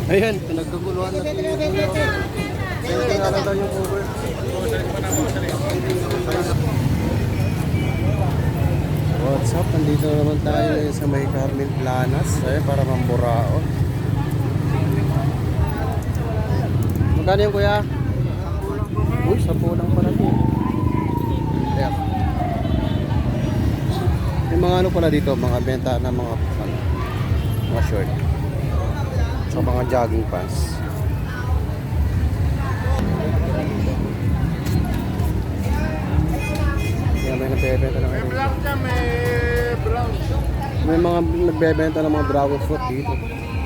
Ayan, pinagkaguluhan na si Kuya. Ayan, tingala daw yung cover. What's up? Nandito na naman tayo sa may Carmen Planas. Ayan, para Mamburao. Magkano yung kuya? Uy, 10 lang pala ito. Ayan. Yung mga ano pala dito, mga benta na mga short. Sa mga jogging pants. Yan, may nagbebenta ng may mga nagbebenta ng mga dragon fruit dito.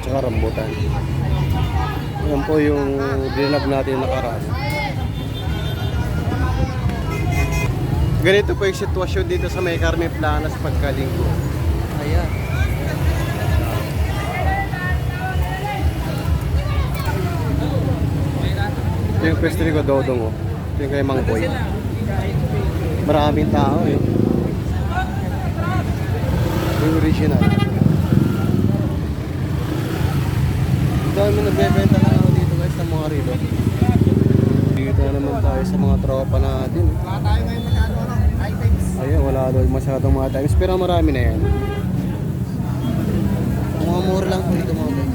Tsaka rambutan. Yan po yung dinag natin nakaraan. Ganito po yung sitwasyon dito sa may Carmen Planas pagkalinggo. Ayan. Ito yung pwesto ni Dodong, oh. Ito yung kay Mang Boy. Maraming tao eh. Yung original. Ang dami nagbebenta lang ako dito guys ng mga rilo. Dito na naman tayo sa mga tropa natin. Wala tayo ngayon masyado items. Ayun, wala daw masyadong mga times. Pero marami na yan. Mga mura lang po dito mga guys.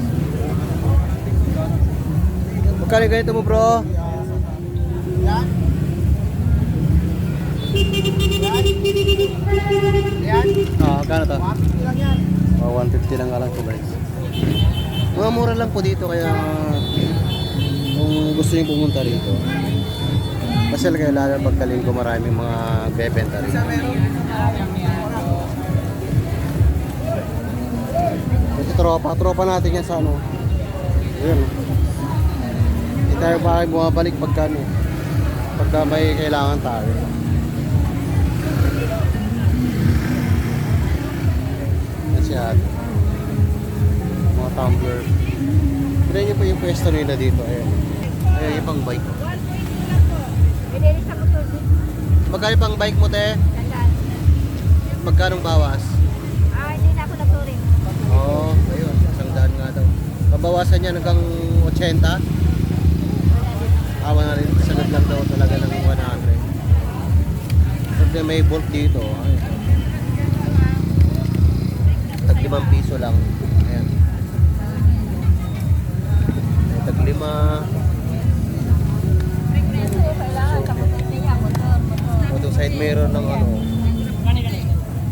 Magkano ganito mo bro? Yan. Yan. Magkano to? 150 lang yan. 150 lang nga lang po guys. Mga mura lang po dito kaya kung gusto nyo pumunta rito. Kasi kayo lalo pagkalinggo maraming mga bebenta rito. Ito tropa natin yan sa ano. Ayun. Hindi tayo bakit bumabalik pagka may kailangan tayo. Yan. Mga tumbler. Tignan nyo po yung pwesto nila dito. Ayan. Ayan yung pang bike. Magkano pang bike mo te? Magkano bawas? Hindi na ako nagturing. Oo, ayun. 100 nga daw. Pabawasan niya hanggang 80. Awa na rin. Sagad lang daw talaga ng 100. Kasi may bolt dito. Ayun. Tag 5 piso lang. Ayan. Tag 5. Ito side mirror ng ano.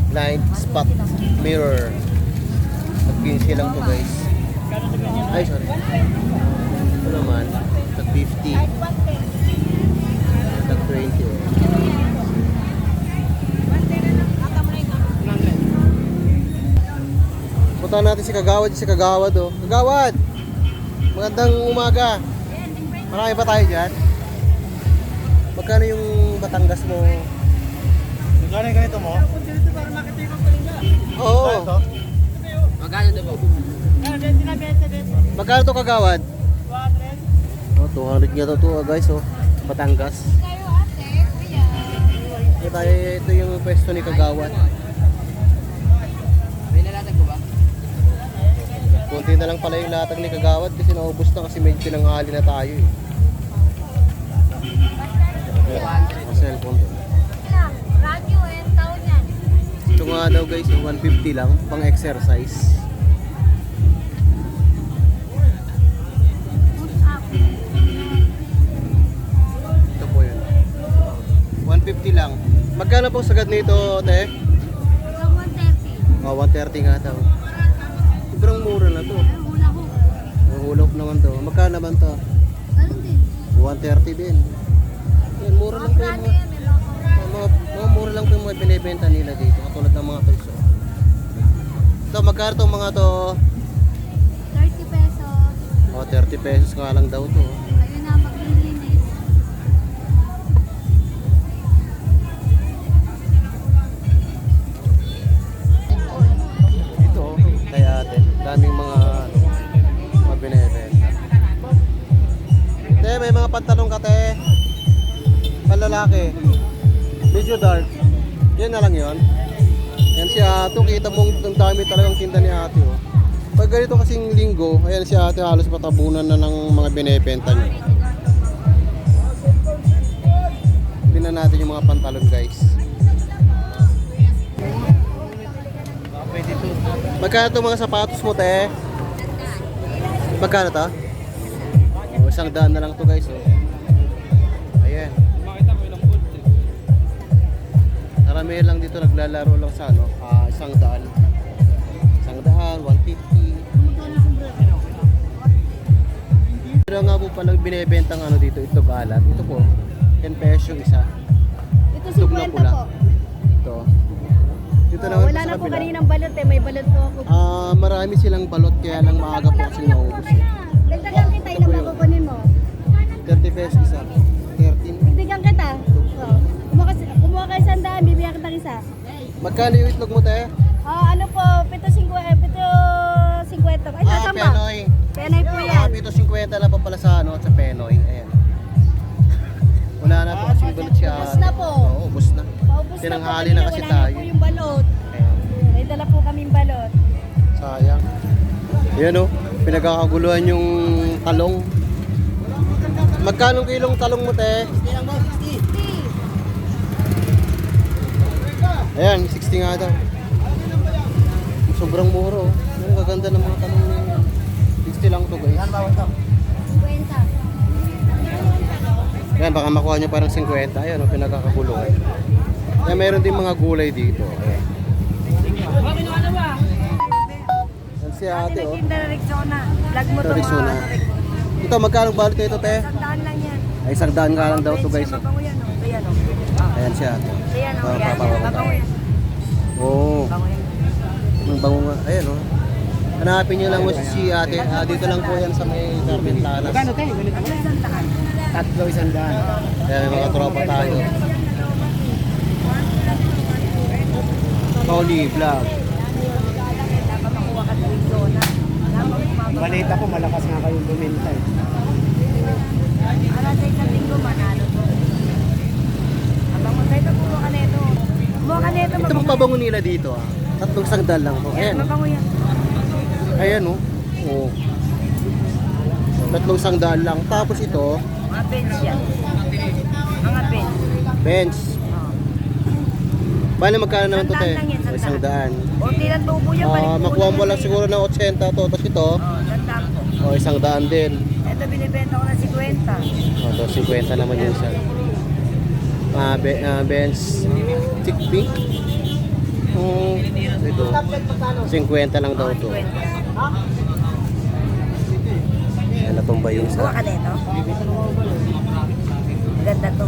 Blind spot mirror. Tag 15 lang to guys. Ay sorry. Ito naman. Tag 50. Tag 20. Punta natin si Kagawad oh. Kagawad! Magandang umaga. Marami ba tayo dyan? Magkano yung Batangas mo? Magkano yung ganito mo? Oo. Magkano ito po? Magkano to Kagawad? 200. Oh, 200 nga to guys oh. Batangas. Ito yung pwesto ni Kagawad. Kunti na lang pala yung latag ni Kagawad kasi naubos na kasi medyo pinanghali na tayo eh. Ang cellphone doon. Radyo and taon yan. Ito nga daw guys, 150 lang pang exercise. Ito po yun. 150 lang. Magkano po sagad nito, te? 130. Oh, 130 nga daw. Sobrang mura na to. Hulog naman to. Magkano naman to? Ganun din. 130 din. Yan, mura lang po yung mga mura lang po yung mga binibenta nila dito. Katulad ng mga toys. Ito, magkano itong mga to? 30 pesos. Oh, 30 pesos nga lang daw to. Ayun na, maglilinis. Ito, kaya ate. Daming mga binibenta. Te, may mga pantalong ka te. Panlalaki. Medyo dark. Yan na lang yun. Yan si Ato. Kita mong ang dami talagang tinda ni Ate. Oh. Pag ganito kasing linggo, ayan si ate halos patabunan na ng mga binebenta niya. Tingnan natin yung mga pantalon guys. Magkano itong mga sapatos mo te? Magkano to? Oh, 100 na lang to guys. Oh. Ayan. Karamihan lang dito naglalaro lang sa ano, 100. 100, 150. Pero nga po palang binebentang ano dito, itlog alat. Ito po, 10 pesos yung isa. Ito Itlog na 50 pula. po. Ito. Dito naman Wala po na sa po kabila. kaninang balot eh. May balot po ako. Marami silang balot kaya lang maaga po kasi naubos. Dagdagan kita, ilang makukunin mo? 30 pesos isa. 13. Dagdagan kita. Oh. Kumuha ka isang daan, bibigyan kita ng isa. Magkano yung itlog mo te? Ano po, 7.50. Ay, nasaan ba? Penoy. Penay po yan. 7.50 lang pa pala sa ano, sa Penoy. Ayan. Wala na po kasi balot siya. Ubus na po. Oo, ubos na. Paubos na Tinanghali po na kanina, kasi wala tayo. na po yung balot. Ayan. May dala po kaming balot. Sayang. Ayan o, pinagkakaguluhan yung talong. Magkano kilong talong mo te? Ayan, 60 nga daw. Sobrang mura oh. Ang gaganda ng mga talong niya. 60 lang to guys. 50. Ayan, baka makuha nyo parang 50. Ayan o, pinagkakaguluhan. Ayan, meron din mga gulay dito. Ayan. Ayan si ate oh. Tinda na Rexona. Vlog mo to Rexona. Ito, magkano balot nito te? Sandaan lang yan. Ay, 100 ka lang daw to guys. Oh. Mabango yan o. Ayan o. Ayan si ate. Ayan o. Parang Yan. papawaw. Mabango yan. Oo. Mabango yan. Ang bango nga. Ayan o. Hanapin nyo lang mo si ate. Dito lang po yan sa may Carmen Planas. Magkano tayo? Ganito mo? Sandaan. Tatlo, 100. Ayan, may mga tropa tayo. Pauli Vlog. Dapat makuha ka sa Rexona. Balita ko, malakas nga kayong bumenta eh. Para sa isang linggo, manalo to. Abang mo tayo, kumuha ka nito. Kumuha ka nito, Ito pong pabango nila dito ah. 300 lang po. Ayan o. mabango yan. Ayan o. Oo. 300 lang. Tapos ito, Mga bench yan. Mga bench. bench. Bale magkano naman to te? Sandaan lang yan, sandaan. 100. O, tilang tubo yan. Makuha mo lang siguro ng 80 to. Tapos ito, Sandaan po. 100 din. Ito binibenta ko na 50. Ito, 50 naman yun siya. Bench thick pink. Ito, 50 lang daw to. 50. Ayan, natumba yung Kuha isa. ka nito. Ganda to.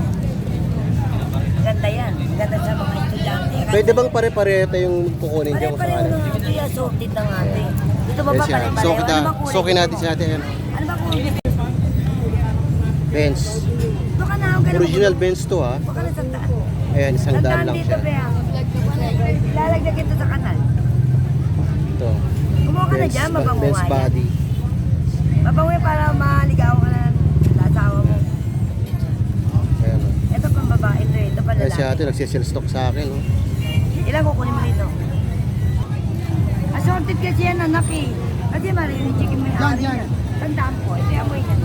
Ganda yan. Ganda sa mga estudyante. Pwede bang pare-pareho yung kukunin dyan kung Pare-pareho sakali? na ito yung sorted ng ating. Dito ba Yes, ba yan. pare-pareho? So, Ano ba kulay? sokin natin si ate. Ayan. Ano ba kulay? Bench. Ito ka na ako ganun. Original bench to ha. Baka na sandaan. Ayan, 100 Sandaan lang dito siya. ba? Lalagdag ito sa kanal. Ito. Kumuha ka na dyan, mabango bench nga yan. body. Mabango yan para maligaw ka na sa asawa mo. Ayan o. Ito pang babae ito eh. Ito pa Ayan si lalaki. ate, nagsisil stock sa akin. Oh. Ilan kukunin mo dito? Assorted kasi yan anak eh. Kasi marinig chicken mo yung ari yan. Tandaan po, ito yung amoy yan.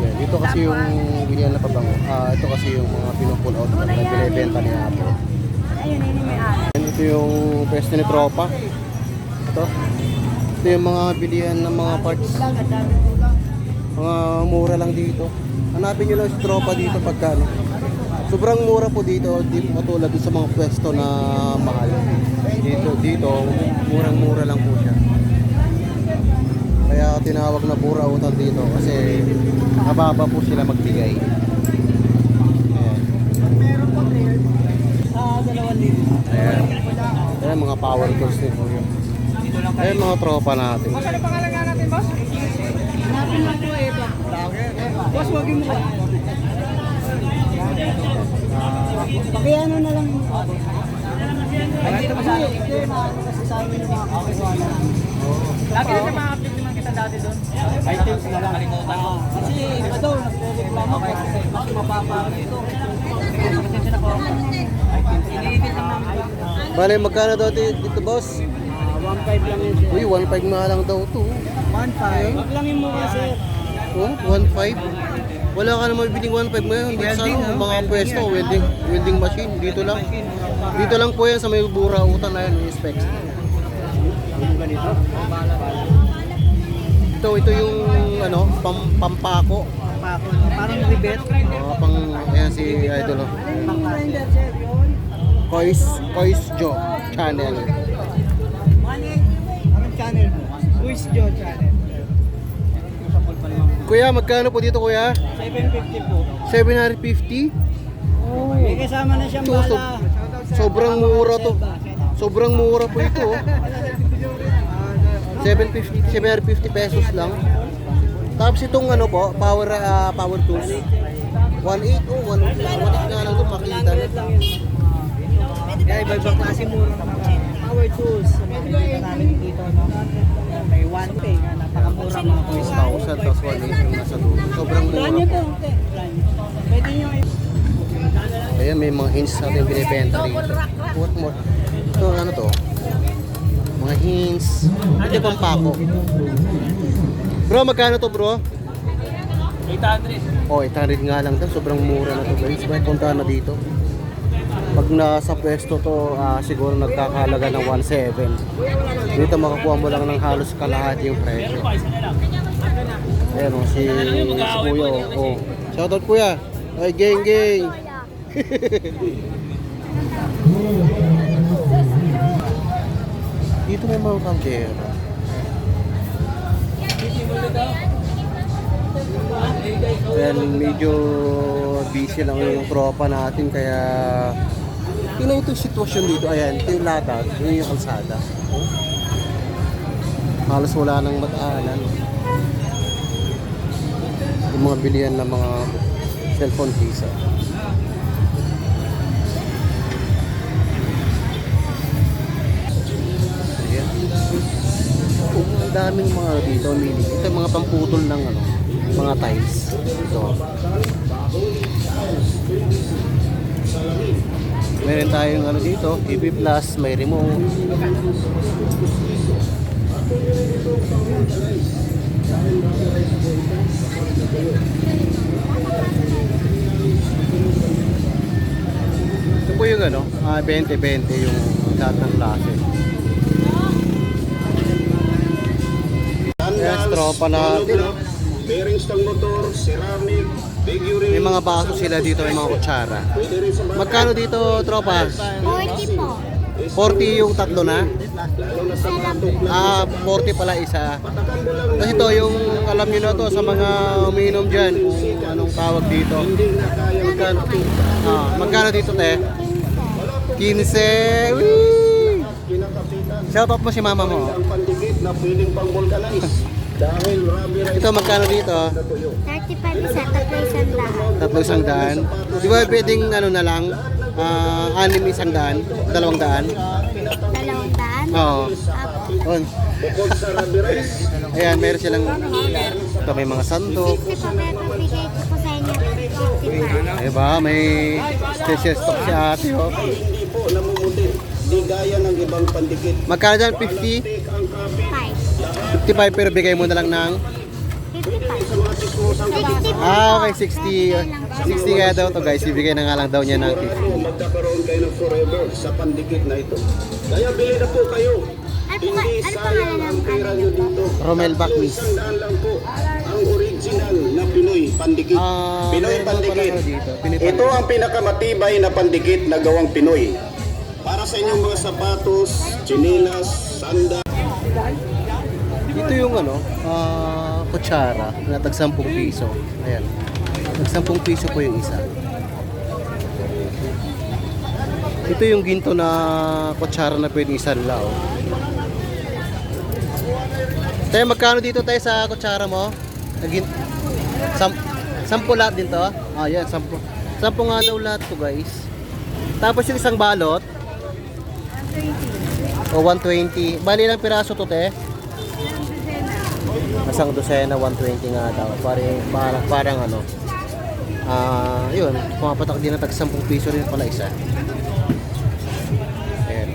Ayan, dito kasi yung ganyan na pabango. Ito kasi yung mga pinupull out na binibenta ni ate. Ayun, yun yung may ari. Ayan, ito yung pwesto ni tropa. Ito. Ito yung mga bilihan ng mga parts. Mga mura lang dito. Hanapin nyo lang si tropa dito pagkano. Sobrang mura po dito. Di matulad dito sa mga pwesto na mahal. Dito, murang-mura lang po siya. Kaya tinawag na pura utang dito kasi mababa po sila magbigay. Ayan. Ayan. Ayan mga power tools ni Kuya. Ayan mga tropa natin. Ano pangalan nga natin, boss? Hanapin lang po, Eva. Boss, wag mo ka. Pakiano na lang. Ay, ito masyado. Kasi sa amin yung mga kakasuana. Lagi na mga update naman kita dati doon. Items na lang. Kasi iba daw, nagre-reklamo ko. Mas mapapa dito. Pasensya na po. Items na lang. Bale, magkano daw dito boss? 150 1.5 lang yun, sir. Uy, 1.5 nga lang daw to. 1.5? Wag lang yung mukha, sir. Oh, 1.5? Wala ka naman bibiling 1.5 ngayon. Dito sa ano, mga pwesto, welding machine. Dito lang. Dito lang po yan sa may burautan na yan, yung specs. Ganito. Ito yung ano, pampako. Parang ribet. Pang, ayan si Idol. Pang grinder, sir, yun. Kois Joe channel. Anong channel mo? Luis John channel. Kuya, magkano po dito kuya? 750 po. 750? Oh. May kasama na siyang Ito, bala. sobrang mura to. Sobrang mura po ito. Oh. 750 pesos lang. Tapos itong ano po, power tools. 1.8 oh, 1.8 nga lang ito, makita na. Kaya iba-ibang klase mura ng mga power tools. Sa mga nakikita namin dito, no? May 1K nga, napakamura mga toys. 1,000 tapos 1.8 yung nasa dulo. Sobrang mura Brand new po. to, okay. Brand new. Pwede nyo Ayan, may mga hints natin binibenta rito. What more? Ito, ano to? Mga hints. Ito pang pako. Bro, magkano to bro? 800. Oh, 800 nga lang to. Sobrang mura na to guys. May punta na dito. Pag nasa pwesto to, siguro nagkakalaga ng 1.7. Dito makakuha mo lang ng halos kalahati yung presyo. Ayan o, si kuya o. Oh. Shoutout kuya. Ay, gang. Dito may mga kaldera. Ayan, medyo busy lang yung tropa natin kaya tingnan ito yung sitwasyon dito. Ayan, ito yung latag, yun yung kalsada. Oh. Halos wala nang mataanan. Yung mga bilihan ng mga cellphone case. Ayan. Oh, ang daming mga dito, mini. Ito yung mga pamputol ng ano, mga tiles. Ito. Meron tayong ano dito, EV Plus, may remote. Ito po yung ano, 20-20 yung lahat ng klase. Yes, tropa natin. Bearings ng motor, ceramic, figurine. May mga baso sila dito, may mga kutsara. Magkano dito, tropa? 40 po. 40 yung tatlo na? 40 pala isa. Kasi ito, yung alam nyo na to sa mga umiinom dyan, kung anong tawag dito. Magkano? Magkano dito, te? 15. Whee! Shoutout mo si mama mo. Ang pandikit na pwedeng pang vulcanize. Dahil rubber Ito, magkano dito? 35 isa, tatlo isang daan. Tatlo 100. Di ba pwedeng ano na lang? 6 100, 200? 200? Oo. Apo. On. bukod sa rubberized. Ayan, meron silang ito, may mga sandok. 50 po, pero bigay ko po sa inyo. 55. Diba? May special stock si ate, oh. Hindi po namumuti. Di gaya ng ibang pandikit. Magkano dyan? 50? Take ang kape. 55 pero bigay mo na lang ng 55. okay, 60 nga daw to guys, ibigay na nga lang daw niya ng 50. Magkakaroon kayo ng forever sa pandikit na ito. Kaya bili na po kayo. Hindi sayang ang pera nyo dito. Romel Bakmis. 100 lang po ang original na Pinoy pandikit. Pinoy meron pandikit. pala dito, Pinoy Ito pandikit. ang pinakamatibay na pandikit na gawang Pinoy. Para sa inyong mga sapatos, tsinelas, sanda. Ito yung ano, kutsara na tag 10 piso. Ayan. Tag 10 piso po yung isa. Ito yung ginto na kutsara na pwedeng isanlaw. Tayo, magkano dito tayo sa kutsara mo? Sampo lahat din to? Yan, 10. 10 nga daw lahat to guys. Tapos yung isang balot. O 120. Bali lang piraso to te? Isang dosena, 120 nga daw. Parang ano. Yun, pumapatak din na tag 10 piso rin pala isa. Ayan.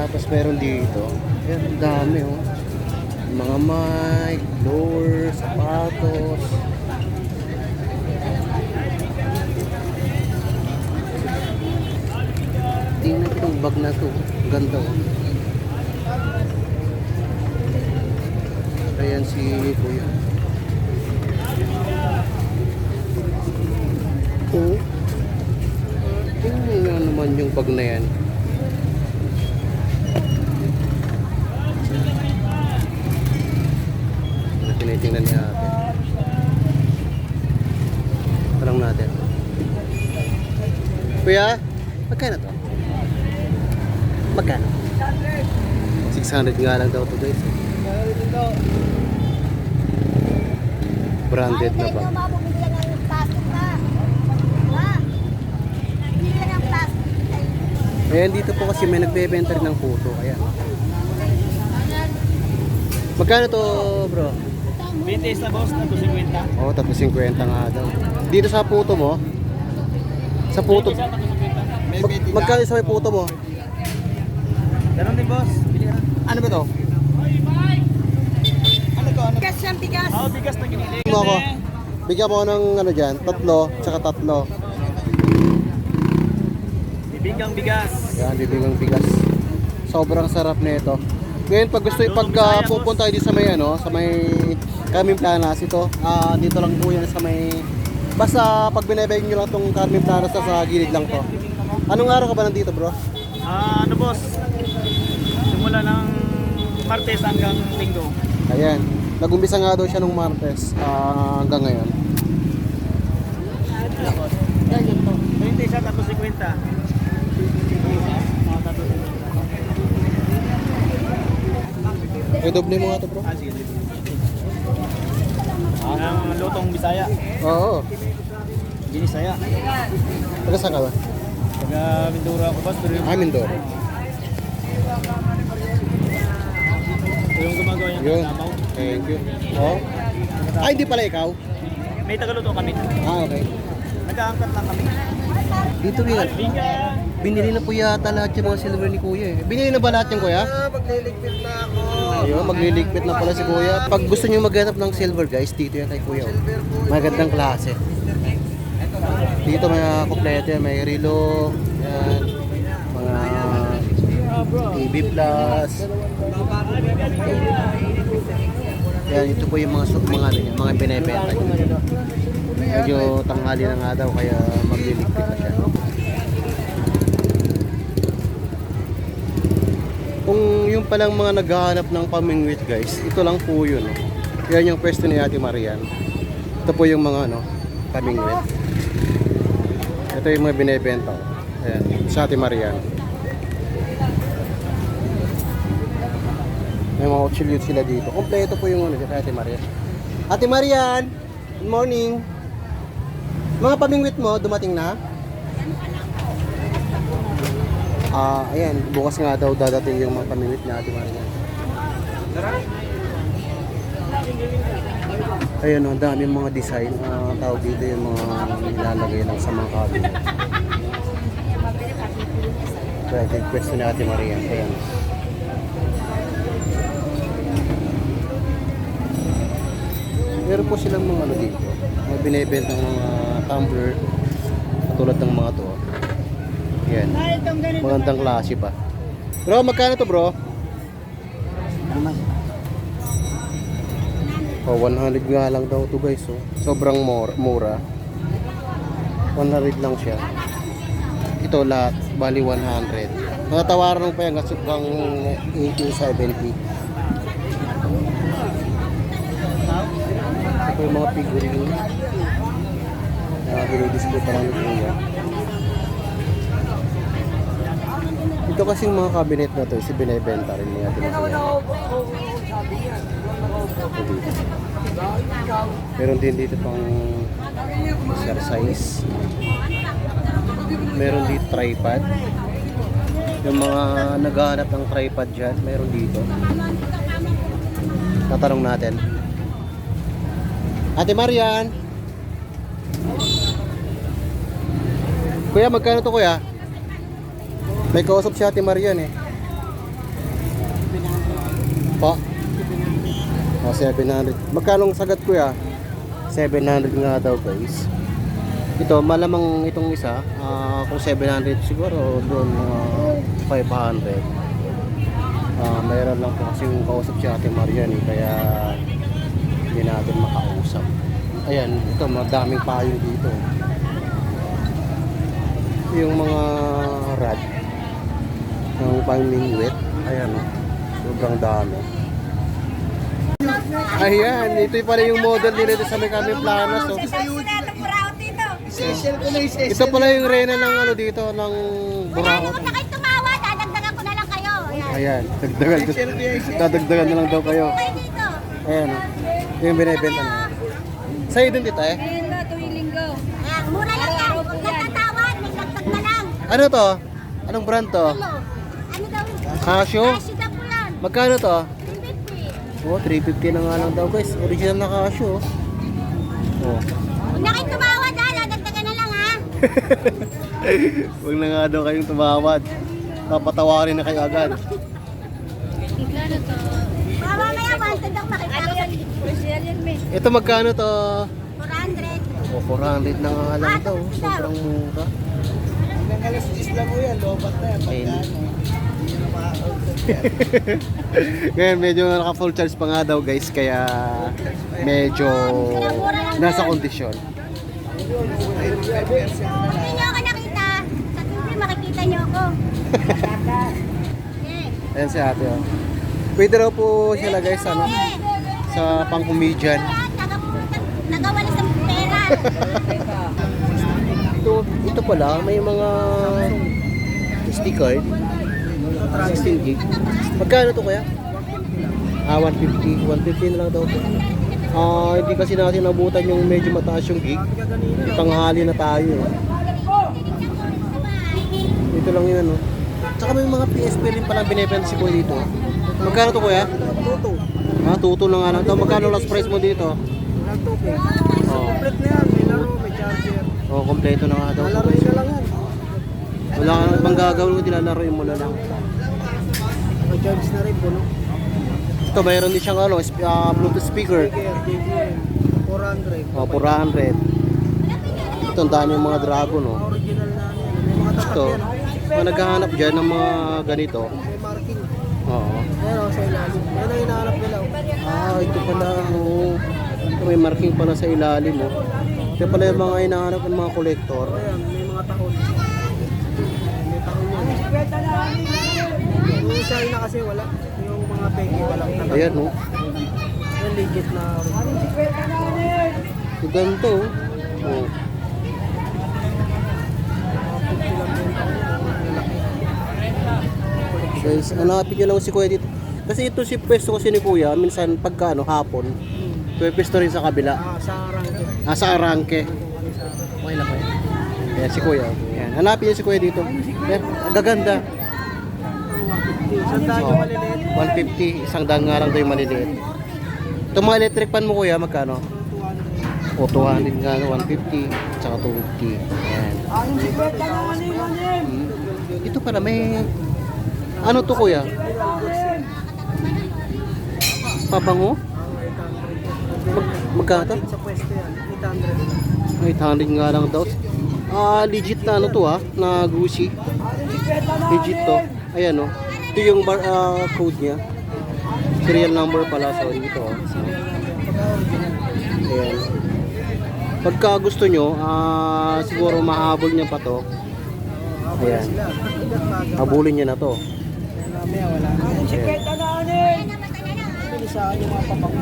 Tapos meron dito. Ayan, ang dami oh. Mga mic, blower, sapatos. Tingnan itong bag na to. Ganda oh. Ayan si Kuya. Oh. Tingnan nga naman yung bag na yan. Tinitingnan niya ate. Tanong natin. Kuya, magkano to? Magkano? 600 nga lang daw to guys. Branded na ba? Ayan, dito po kasi may nagbebenta rin ng puto. Ayan. Magkano to bro? 20 na boss, na 250. Oo, tapos 50 nga daw. Dito sa puto mo? Sa puto? Magkano sa may puto mo? Ganun din boss. Bili ka na. Ano ba to? Ano to? Ano? Bigas siyang bigas. Oh, bigas na giniling. Mo ako. Bigyan mo ako ng ano dyan, 3, tsaka 3. Bibigang bigas. Yan, bibigyan bigas. Sobrang sarap nito. Ngayon pag gusto pupunta kayo sa may ano, sa may Carmen Planas ito, dito lang po yan sa may basta pag binebigyan niyo lang tong Carmen Planas sa gilid lang to. Anong araw ka ba nandito, bro? Ano boss? Simula ng Martes hanggang Linggo. Ayan. Nag-umpisa nga daw siya nung Martes hanggang ngayon. 20 siya tapos 50. Doble mo nga to, bro. Sige. Ang lutong Bisaya. Oo. Binisaya. Taga saan ka ba? Taga Mindoro ako boss. Pero Mindoro. yung gumagawa niya Yun. ng sabaw. Thank you. Oh. Ay, hindi pala ikaw? May tagaluto kami. Okay. Nag-aangkat lang kami. Dito rin. Bigas. Binili na po yata lahat yung mga silver ni Kuya eh. Binili na ba lahat yung Kuya? Magliligpit na ako. Ayun, magliligpit na pala si Kuya. Pag gusto niyo maghanap ng silver guys, dito yan kay Kuya. Oh. Magandang klase. Dito may kompleto yan. May relo, yan, mga TV Plus. Yan, ito po yung mga ano yan, mga binebenta niya. Medyo tanghali na nga daw kaya magliligpit na siya. Kung yung palang mga naghahanap ng pamingwit guys, ito lang po yun. Oh. Yan yung pwesto ni Ate Marian. Ito po yung mga ano, pamingwit. Ito yung mga binebenta. Oh. Ayan, sa Ate Marian. May mga utsilyo sila dito. Kompleto po yung ano sa Ate Marian. Ate Marian, good morning. Mga pamingwit mo, dumating na? Ayan, bukas nga daw dadating yung mga pamingwit na Ate Marian. Ayan o, dami mga design. Tawag dito yung mga nilalagay lang sa mga cabinet. Kaya ito yung question ni Ate Marian. Ayan. Meron po silang mga ano dito. Mga binibenta ng mga tumbler. Katulad ng mga to. Yan. Magandang klase pa. Bro, magkano to bro? Oh, 100 nga lang daw to guys. Oh. Sobrang mura. 100 lang siya. Ito lahat, bali 100. Natatawaran mo pa yan kasi hanggang 1870. Ito yung mga figurine. Dinidisplay pa lang ito niya. Ito kasing mga cabinet na to, si binibenta rin niya. Meron din dito pang exercise. Meron dito tripod. Yung mga naghahanap ng tripod dyan, meron dito. Tatanong natin. Ate Marian! Kuya, magkano to kuya? May kausap si Ate Marian eh. Pa? O, 700. Magkano ang sagat kuya? 700 nga daw guys. Ito, malamang itong isa. Kung 700 siguro, doon 500. Mayroon lang po kasi yung kausap si Ate Marian kaya hindi natin makausap. Ayan, ito madaming payong dito. Yung mga rad ng pang-mingwit, ayan sobrang dami. Ayan, ito pala yung model nila sa may kami planas. So. Ito pala yung reyna ng ano dito, ng Buraot. Huwag na kayo tumawa, dadagdagan ko na lang kayo. Ayan, dadagdagan na lang daw kayo. Kayo dito. Ayan, yung binibenta na. Sa'yo din dito eh? Ayan na, tuwing linggo. Ayan, mura lang yan. Huwag nagtatawad, may dagdag na lang. Ano to? Anong brand to? Ano daw? Casio? Casio daw po yan. Magkano to? 350. Oh, 350 na nga lang daw guys. Original na Casio. Oh. Huwag na kayo tumawa, dadagdagan na lang ha. Huwag na nga daw kayong tumawad. Papatawarin na kayo agad. Mamaya, wanted ako makita ko sa Ito magkano to? 400. Oh, 400 na nga lang daw. Sobrang mura. Hanggang alas 10 lang po yan, lobat na yan. Ayun. Ngayon medyo naka full charge pa nga daw guys. Kaya medyo nasa kondisyon. Hindi nyo ako nakita. Sa TV, makikita nyo ako. Ayan si ate oh. Pwede raw po sila guys ano, sa pang-comedian. Nagawala sa pera. Ito pala, may mga SD card. 16 gig. Magkano to kaya? 150. 150 na lang daw. Hindi kasi natin nabutan yung medyo mataas yung gig. Tanghali na tayo. Ito lang yun. Tsaka may mga PSP rin palang binibenta si Kuya dito. Magkano to kuya? Tuto. Tuto na nga lang to. Magkano last price mo dito? Nagtupo. Oh. Complete na yan, may laro, may charger. Oh, kompleto na nga daw. Malaroin na lang yan. Wala ka nang ibang gagawin kundi lalaroin mo na lang. May charge na rin po, no? Ito, mayroon din siyang ano, Bluetooth speaker. Speaker, 400. Oh, 400. Ito, ang dami yung mga Dragon, oh. Original na yan. May mga tatak Ito, yan, no? mga naghahanap dyan ng mga ganito. May marking. Oo. Ayan o, sa ilalim. Yan ang hinahanap nila. Ito pala, oh. Ito, may marking pala sa ilalim, oh. Ito pala yung mga hinahanap ng mga kolektor. Ayan, may mga tahon. May tahon yan. Yung China kasi wala. Yung mga peki walang tatak. Ayan, oh. Yung legit na Ito ganito, oh. Oh. Guys, hanapin nyo lang si Kuya dito. Kasi ito si pwesto kasi ni Kuya, minsan pagka hapon, pwesto rin sa kabila. sa Arangke. Sa Arangke. Okay lang Kuya. Ayan si Kuya. Ayan. Hanapin nyo si Kuya dito. Ayan, ang gaganda. Isang daan yung maliliit. 150, isang daan nga lang daw yung maliliit. Itong mga electric pan mo Kuya, magkano? O 200 nga, 150, tsaka 250. Ayan. Ito pala may... Ano to Kuya? Pabango? Magkano to? Sa pwesto yan, 800. 800 nga lang daw. Legit na ano to na Gucci. Legit to. Ayan Ito yung code niya. Serial number pala, sorry ito. Ayan. Pagka gusto nyo, siguro mahabol niya pa to. Ayan. Habulin niya na to. Mamaya wala na. Ayan. Pinisaan yung mga papang.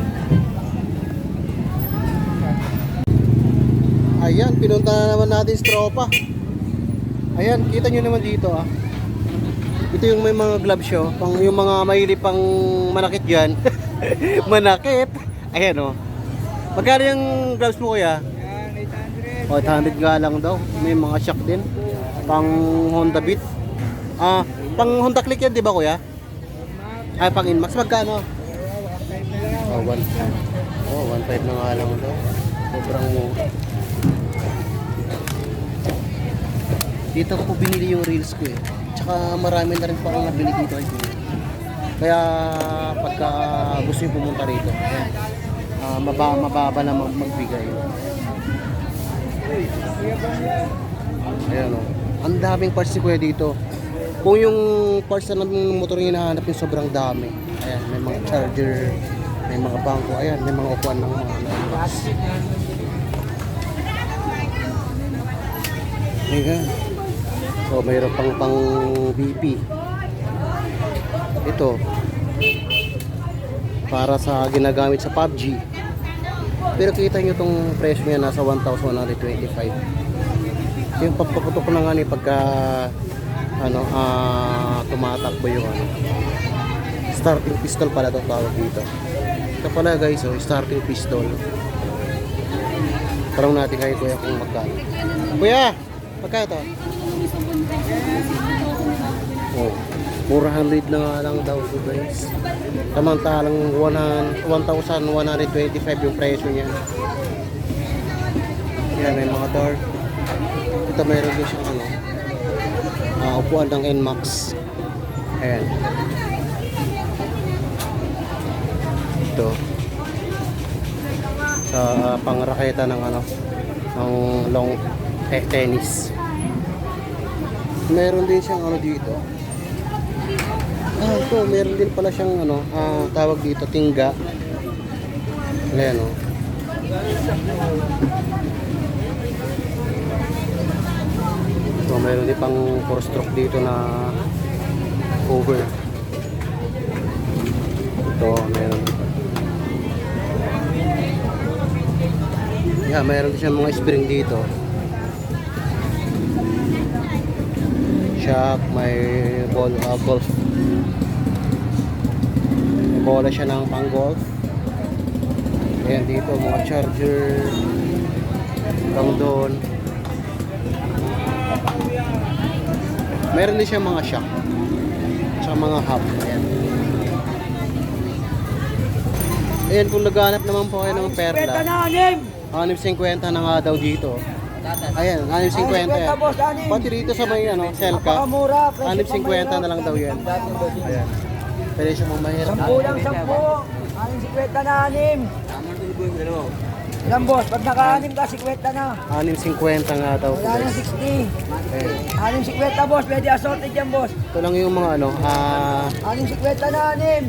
Ayan, pinunta na naman natin sa tropa. Ayan, kita nyo naman dito Ito yung may mga gloves pang yung mga mahilig pang manakit dyan. Manakit. Ayan Magkano yung gloves mo Kuya? Yan, 800. 800 nga lang daw. May mga shock din. Pang Honda Beat. Pang Honda Click yan, di ba Kuya? Pang Inmax. Magkano? 1.5 na nga lang daw. Sobrang mura. Dito ko po binili yung reels ko Tsaka marami na rin pa akong nabili dito kay Kuya. Kaya pagka gusto nyo pumunta rito, ayan, mababa na magbigay. Ayan o. Ang daming parts ni Kuya dito. Kung yung parts na ng motor yung hinahanap yung sobrang dami. Ayan, may mga charger, may mga bangko, ayan, may mga upuan ng mga box. Ayan. So, mayroon pang BP. Ito. Para sa ginagamit sa PUBG. Pero kita nyo itong presyo niya nasa 1,125. Yung pagpaputok ko na nga ni pagka tumatakbo yung starting pistol pala itong tawag dito. Ito pala guys, starting pistol. Tarong natin kay Kuya kung magkano. Kuya, magkano ito? Oh, 400 na nga lang daw ito guys. Samantalang 1,125 yung presyo niya. Yan, may mga door. Ito mayroon din siyang upuan ng NMAX. Ayan. Ito. Sa pangraketa ng ng long tennis. Meron din siyang dito. Ito, meron din pala siyang tawag dito, tingga. Ayan o. So, meron din pang 4-stroke dito na cover. Ito, meron din. Yeah, meron din siyang mga spring dito. Shock, may golf. May bola siya ng pang golf. Ayan dito, mga charger. Hanggang doon. Meron din siya mga shock. Sa mga hub. Ayan. Ayan, kung naghanap naman po kayo ng perla. 6.50 na nga daw dito. Ayan, 6.50 yan. Pati rito sa may Selka, 6.50 na lang daw yan. Ayan. Pwede siya mong mahirap. 10 lang, 10. 6.50 na 6. Ilan boss, pag naka-6 ka, 50 na. 6.50 nga daw. Wala na 60. Ayan. 6.50 boss, pwede assorted yan boss. Ito lang yung mga 6.50 na 6.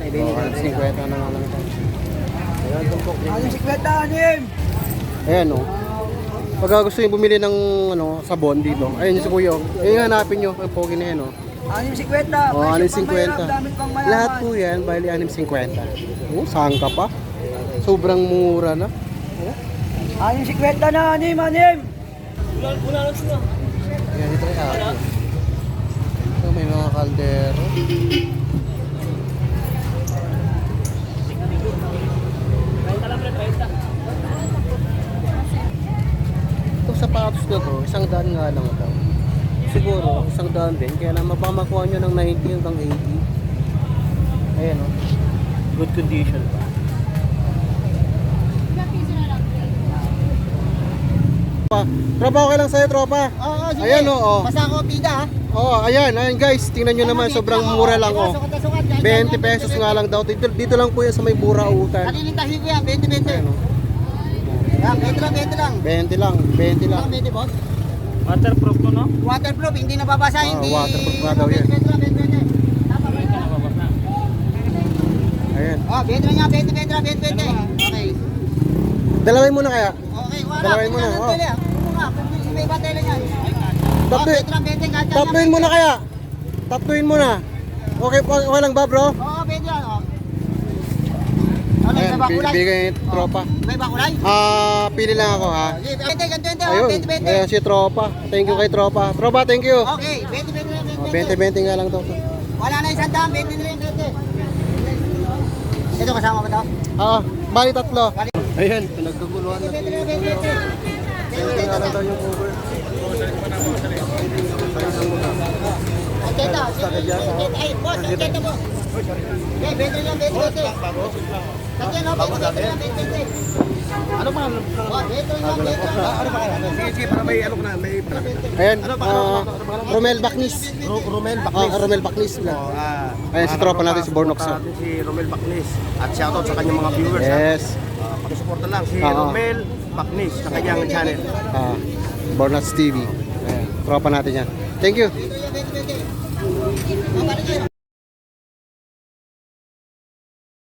6.50 na nga lang ito. Ayan, tumpok din. 6.50 6. Ayan o. Pag gusto nyo bumili ng sabon dito, ayun si Kuya. Ayun, hanapin nyo. Ang pogi na yan o. 6.50. Oh, 6.50. Lahat po yan, bali 6.50. Oh, saan ka pa? Sobrang mura na. 6.50 na 6. Ayan, ito kaya. Ito may mga kaldero. Itong sapatos na to, 100 nga lang daw. Siguro, 100 din. Kaya lang mapamakuha nyo ng 90 hanggang 80. Ayan o. Good condition pa. Tropa, okay lang sa'yo, tropa? Oo, sige. Ayan o. Basta ako pida ha. Oh, ayan guys, tingnan nyo naman, sobrang mura lang oh. 20 pesos nga lang daw. Dito lang po yan sa may Burautan. Kanilintahin ko yan, 20. Ayan, oh. Yan, 20 lang. 20 lang. 20 lang. 20 boss. Waterproof to, no? Waterproof, hindi nababasa, hindi. Waterproof nga daw yan. 20. Ayan. Oh, 20 nga, 20. Okay. Dalawin mo na kaya. Okay, wala. Dalawin mo na, oh. May batele niyan. Tatluin mo na kaya. Tatluin mo na. Okay lang ba, bro? Oo, pwede yan, oh. Ano, Ayan, may bakulay? bigay tropa. May bakulay? Pili lang ako ha. Okay, 20, Ayun, 20. ayan si tropa. Thank you kay tropa. Tropa, thank you. Okay, 20. 20 nga lang to. Wala na 100, 20 na rin, 20. Ito kasama ba ito? Bali tatlo. Ayan, pinagkaguluhan na. 20. Nga lang daw yung cover. Ay, boss, ang kenta mo. Okay, 20 lang, 20. Kasi no, 20. Ano ba? Oh, 20 lang, 20. Ano ba? Sige, para may ano na, may... Ayan, Romel Bacnis. Romel Romel Bacnis. Ayan, si tropa natin si Bornox. natin si Romel Bacnis. At shoutout sa kanyang mga viewers. Yes. Pakisuporta lang si Oo. Romel Bacnis sa kanyang channel. Bornox TV. Ayan, tropa natin yan. Thank you. Oh, balik kayo.